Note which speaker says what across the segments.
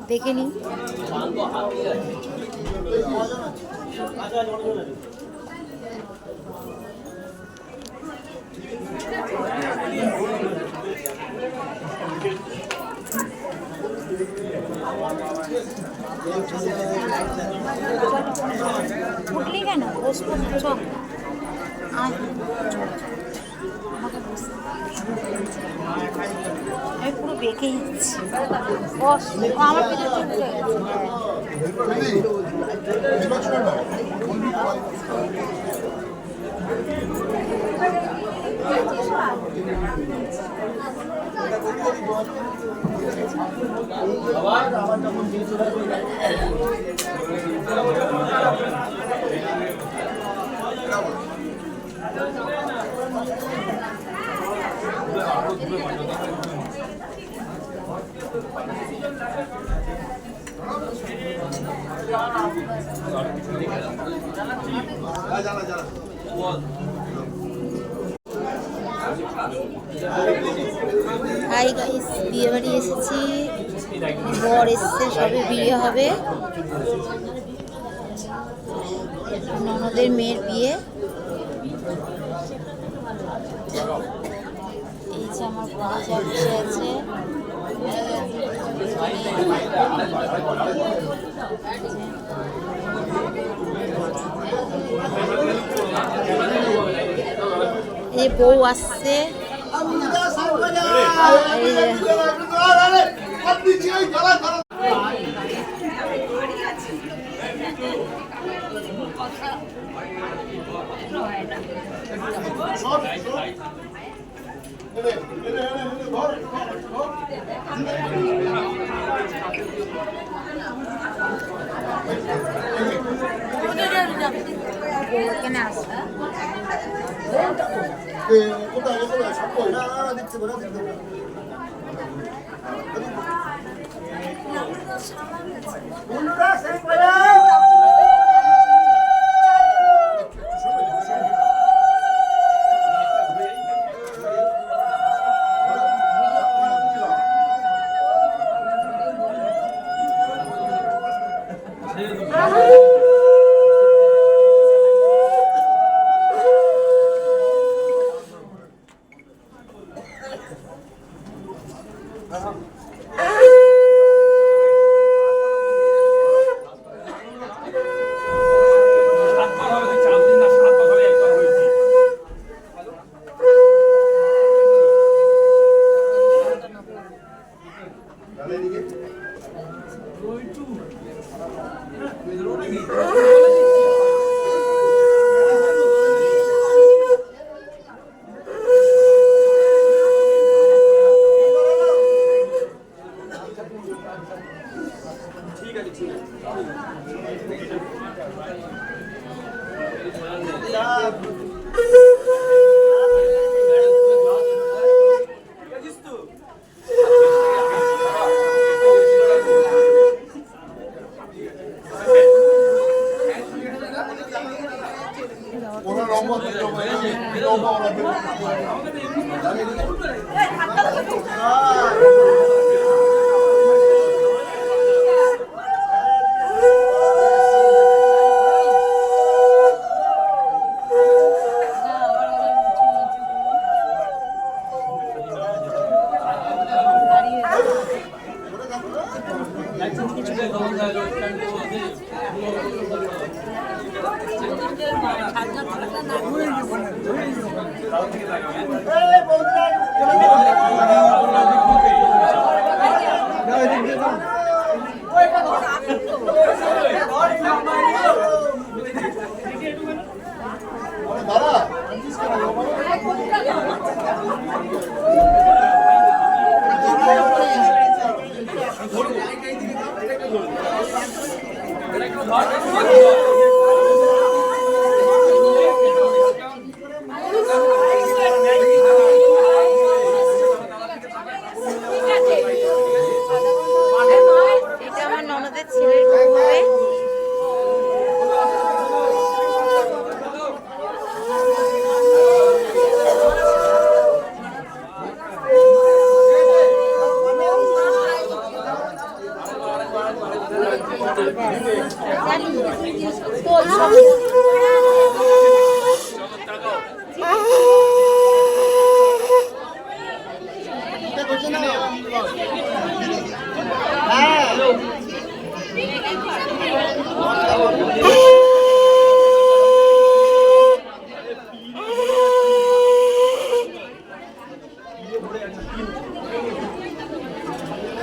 Speaker 1: দেখে নি উঠলি কেন? বসবো না, চল আমি পুরো বেঁকে যাচ্ছি। বস, আমার পিছনে চুপ হয়ে হাই গাইস, বিয়ে বাড়ি এসেছি, বর এসছে, সবে বিয়ে হবে, ননদের মেয়ের বিয়ে। এই যে আমার বড় যা বসে আছে, এই বউ আসছে, এখানে আসবে এটা আমার ননদের ছেলের বউ হবে।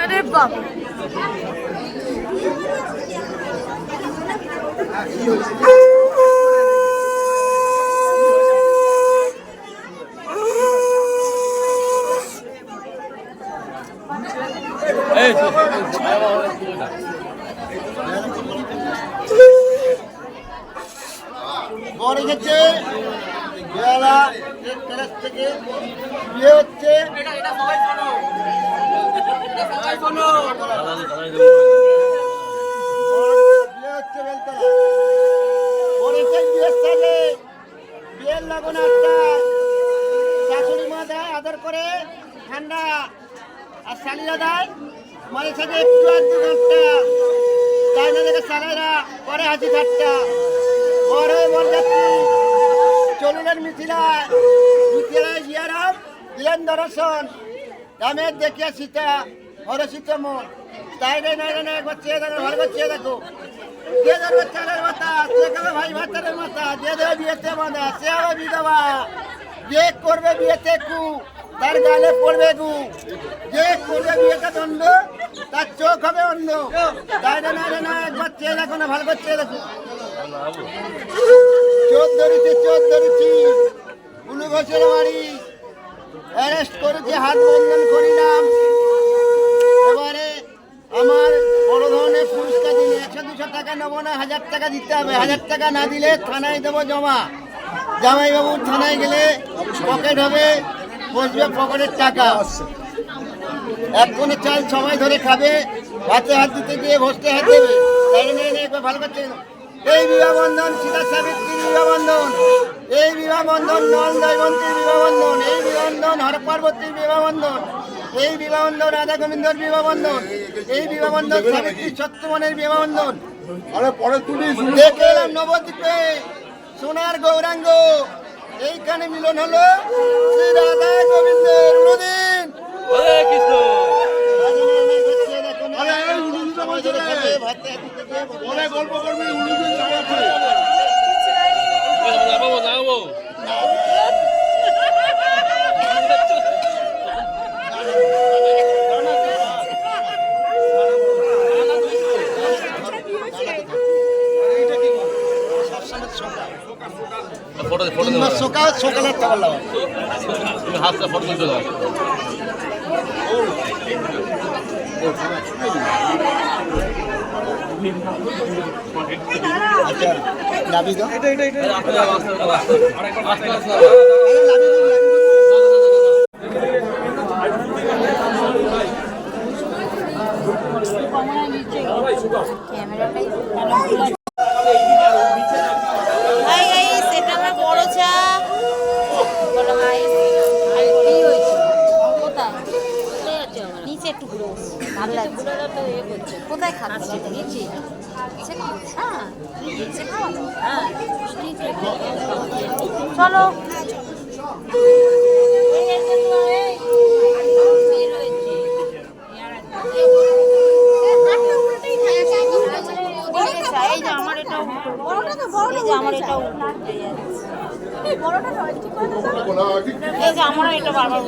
Speaker 1: আরে বাবা
Speaker 2: বড় গেছে বেলা থেকে বিয়ে হচ্ছে বিয়ের লগন একটা শাশুড়ি মা দেয় আদর করে ঠান্ডা, আর শালিরা দেয় মায়ের সাথে একটু আর দু ঘন্টা তাই না দেখে শালাইরা পরে হাসি ঠাট্টা বড় বল যাচ্ছি চলুনের মিথিলায় গিয়ারাম দিলেন দর্শন রামের দেখিয়া সীতা হরসিত মন তাই রে না একবার চেয়ে দেখো ভালো করে চেয়ে দেখো যে ধরবে চালের মাথা সে খাবে ভাই ভাতারের মাথা যে দেবে বিয়েতে বাঁধা সে হবে বিধবা যে করবে বিয়েতে কু তার গালে পড়বে গু যে করবে বিয়েতে দণ্ড তার চোখ হবে অন্ধ তাই রে না একবার চেয়ে দেখো না ভালো করে চেয়ে দেখো চোখ ধরেছি উলু ঘোষের বাড়ি অ্যারেস্ট করেছি হাত বন্ধন করিলাম এবারে আমার বড় ধরনের পুরস্কার দিলে 100-200 টাকা নেবো না 1000 টাকা দিতে হবে 1000 টাকা না দিলে থানায় দেবো জমা জামাইবাবুর থানায় গেলে পকেট হবে বসবে পকেটের টাকা এক কোণে চাল সময় ধরে খাবে হাতে হাত দিতে গিয়ে বসতে হাত দেবে তাই একবার ভালো করছে এই বিবাহ বন্ধন সীতা সাবিত্রীর বিবাহ বন্ধন এই বিবাহ বন্ধন নল দৈবন্তীর বিবাহ বন্ধন এই বিবাহ বন্ধন হর পার্বতীর বিবাহ বন্ধন এই বিবাহ বন্ধন রাধা গোবিন্দর বিবাহ বন্ধন এই বিবাহ বন্ধন সাবিত্রী সত্যমনের বিবাহ বন্ধন দেখে এলাম নবদ্বীপে সোনার গৌরাঙ্গ এইখানে মিলন হলো শ্রী রাধা গোবিন্দের উলুদিন গল্প করবি সকালের টাকা লাগাবো হাতটা ফটো তুলতে দাও আচ্ছা লাভি দাও
Speaker 1: কোথায় খাচ্ছি চলো এই যে আমার এটা আমার এটা বারবার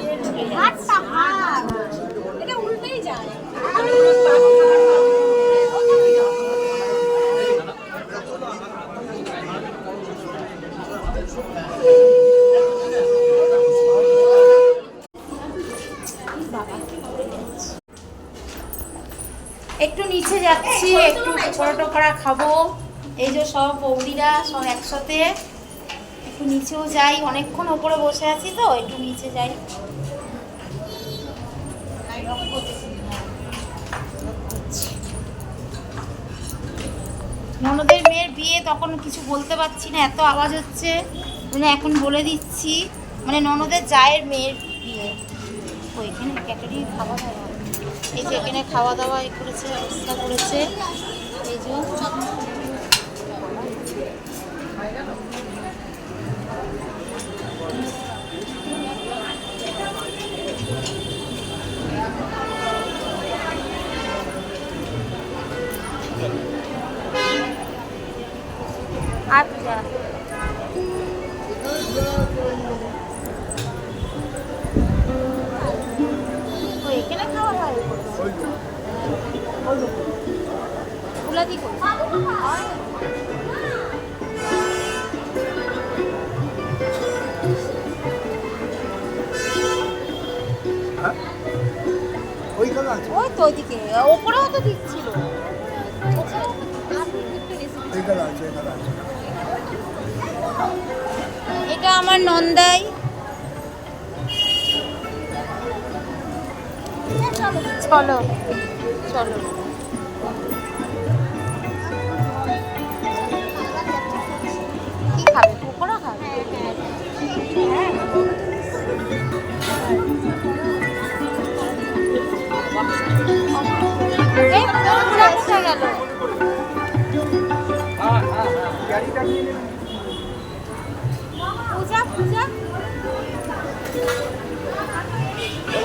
Speaker 1: উল্টেই যায় একটু নিচে যাচ্ছি, একটু পরোটা করা খাবো। এই যে সব বৌদিরা সব একসাথে। একটু নিচেও যাই, অনেকক্ষণ ওপরে বসে আছি তো, একটু নিচে যাই। ননদের মেয়ের বিয়ে, তখন কিছু বলতে পারছি না, এত আওয়াজ হচ্ছে। মানে এখন বলে দিচ্ছি, মানে ননদের জায়ের মেয়ের বিয়ে। ও এখানে ক্যাটারিং খাওয়া দাওয়া, এই যে এখানে খাওয়া দাওয়া করেছে, ব্যবস্থা করেছে। এই যে আচ্ছা, ও এখানে খাওয়া দাওয়া করেছে। ফুলাদি করেছে। ওই তো ওইদিকে ওপরেও তো দিচ্ছিল। এটা আমার নন্দাই। চলো চলো। কি খাবে? পকোড়া খাবে? এই পূজা কোথায় গেল? পূজা পূজা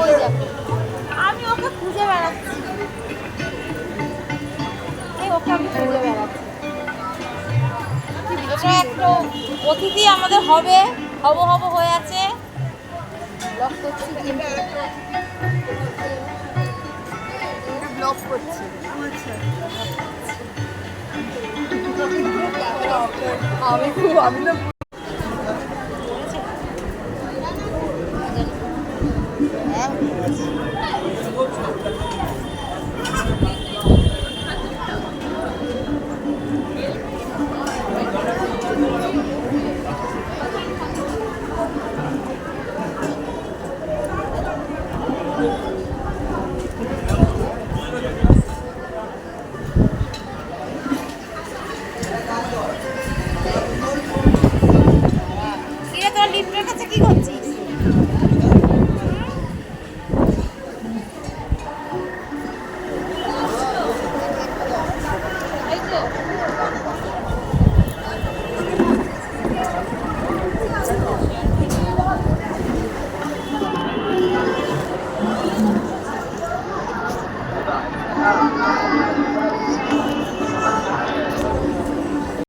Speaker 1: ওই দেখো, আমি ওকে খুঁজে বেড়াচ্ছি। এই ওকে আমি খুঁজে বেড়াচ্ছি। এটা একটু অতিথি আমাদের হবে, হব হব হয়ে আছে। ব্লগ করছি, ব্লগ করছি।
Speaker 3: আমি না